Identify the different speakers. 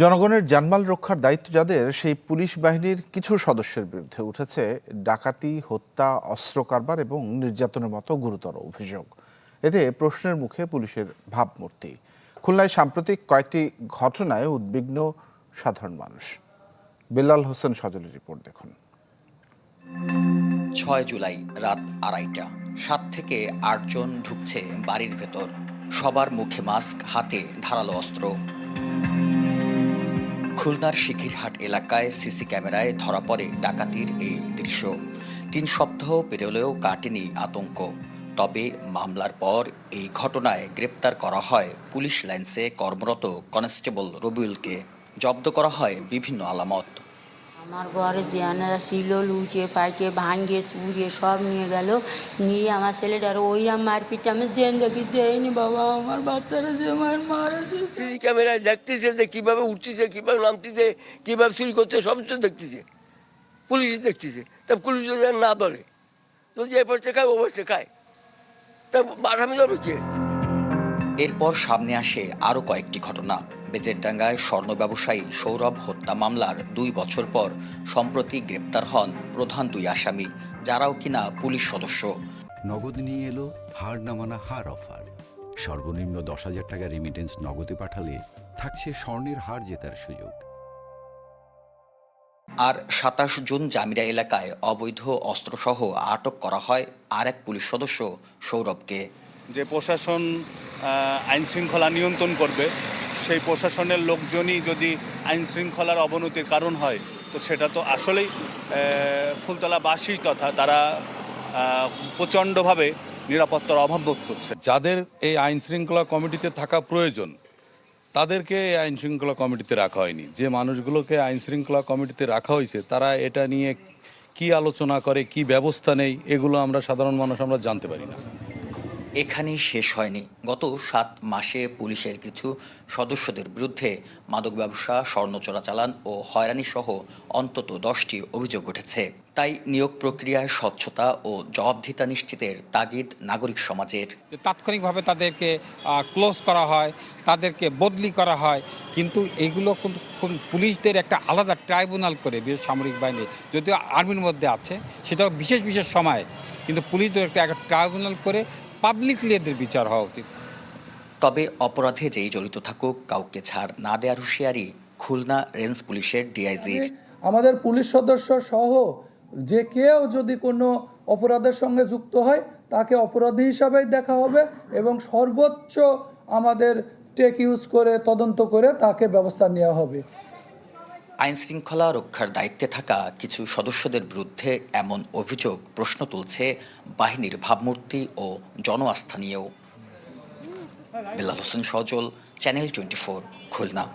Speaker 1: জনগণের জানমাল রক্ষার দায়িত্ব যাদের, সেই পুলিশ বাহিনীর কিছু সদস্যের বিরুদ্ধে উঠেছে ডাকাতি, হত্যা, অস্ত্র কারবার এবং নির্যাতনের মতো গুরুতর অভিযোগ। এতে প্রশ্নের মুখে পুলিশের ভাবমূর্তি। খুলনায় সাম্প্রতিক কয়েকটি ঘটনায় উদ্বিগ্ন সাধারণ মানুষ। বেলাল হোসেন সজলের রিপোর্ট দেখুন।
Speaker 2: ৬ জুলাই রাত ২:৩০। ৭ থেকে ৮ জন ঢুকছে বাড়ির ভেতর, সবার মুখে মাস্ক, হাতে ধারালো অস্ত্র। খুলনার শিখিরহাট এলাকায় সিসি ক্যামেরায় ধরা পড়ে ডাকাতির এই দৃশ্য। ৩ সপ্তাহ পেরোলেও কাটেনি আতঙ্ক। তবে মামলার পর এই ঘটনায় গ্রেপ্তার করা হয় পুলিশ লাইন্সে কর্মরত কনস্টেবল রবিউলকে। জব্দ করা হয় বিভিন্ন আলামত।
Speaker 3: আমার ঘরে জিয়ানারা ছিল, লুটে পাইকে ভাঙিয়ে চুরিয়ে সব নিয়ে গেল। নিয়ে আমার ছেলেটার ওইরাম মারপিট আমি জেন্দাগি দেয়নি বাবা। আমার বাচ্চারা যে মারাছে।
Speaker 4: সিসি ক্যামেরায় দেখতেছে যে কিভাবে উঠতেছে, কিভাবে নামতেছে, কিভাবে চুরি করছে, সব তো দেখতেছে। পুলিশ দেখতেছে। তা পুলিশ যদি না ধরে, তো যে পড়ছে খায় ও পড়ছে খায়, তা আসামি ধরবে কে?
Speaker 2: এরপর সামনে আসে আরও কয়েকটি ঘটনা। বেজেরডাঙ্গায় স্বর্ণ ব্যবসায়ী সৌরভ হত্যা মামলার ২ বছর পর সম্প্রতি গ্রেপ্তার হন প্রধান ২ আসামি, যারাও কিনা পুলিশ সদস্য।
Speaker 5: নগদ নিয়ে এলো হার না মানা হার অফার। সর্বনিম্ন ১০,০০০ টাকা রেমিটেন্স নগদে পাঠালে থাকছে স্বর্ণের হার জেতার সুযোগ।
Speaker 2: আর ২৭ জুন জামিরা এলাকায় অবৈধ অস্ত্রসহ আটক করা হয় আর এক পুলিশ সদস্য সৌরভকে।
Speaker 6: যে প্রশাসন আইন শৃঙ্খলা নিয়ন্ত্রণ করবে, সেই প্রশাসনের লোকজনই যদি আইন শৃঙ্খলার অবনতির কারণ হয়, তো সেটা তো আসলেই ফুলতলাবাসী তথা তারা প্রচণ্ডভাবে নিরাপত্তার অভাব বোধ করছে।
Speaker 7: যাদের এই আইন শৃঙ্খলা কমিটিতে থাকা প্রয়োজন, তাদেরকে এই আইন শৃঙ্খলা কমিটিতে রাখা হয়নি। যে মানুষগুলোকে আইন শৃঙ্খলা কমিটিতে রাখা হয়েছে, তারা এটা নিয়ে কি আলোচনা করে, কি ব্যবস্থা নেই, এগুলো আমরা সাধারণ মানুষ আমরা জানতে পারি না।
Speaker 2: এখানেই শেষ হয়নি। গত ৭ মাসে পুলিশের কিছু সদস্যদের বিরুদ্ধে মাদক ব্যবসা, স্বর্ণ চোরাচালান ও হয়রানি সহ অন্তত ১০টি অভিযোগ উঠেছে। তাই নিয়োগ প্রক্রিয়ায় স্বচ্ছতা ও জবাবদিহিতা নিশ্চিতের তাগিদ নাগরিক সমাজের।
Speaker 8: তাৎক্ষণিকভাবে তাদেরকে ক্লোজ করা হয়, তাদেরকে বদলি করা হয়, কিন্তু এইগুলো পুলিশদের একটা আলাদা ট্রাইব্যুনাল করে, বিশেষ সামরিক বাহিনী যদিও আর্মির মধ্যে আছে, সেটাও বিশেষ বিশেষ সময়, কিন্তু পুলিশদের একটা ট্রাইব্যুনাল করে পাবলিকলি এদের বিচার হওয়া উচিত।
Speaker 2: তবে অপরাধে যেই জড়িত থাকুক, কাউকে ছাড় না দেওয়ার হুঁশিয়ারি খুলনা রেঞ্জ পুলিশের ডিআইজির।
Speaker 9: আমাদের পুলিশ সদস্য সহ যে কেউ যদি কোনো অপরাধের সঙ্গে যুক্ত হয়, তাকে অপরাধী হিসাবেই দেখা হবে এবং সর্বোচ্চ আমাদের টেক ইউজ করে তদন্ত করে তাকে ব্যবস্থা নেওয়া হবে।
Speaker 2: আইন শৃঙ্খলা রক্ষার দায়িত্বে থাকা কিছু সদস্যদের বিরুদ্ধে এমন অভিযোগ প্রশ্ন তুলছে বাহিনীর ভাবমূর্তি ও জনআস্থা নিয়েও। বেলাল হোসেন সজল, চ্যানেল 24, খুলনা।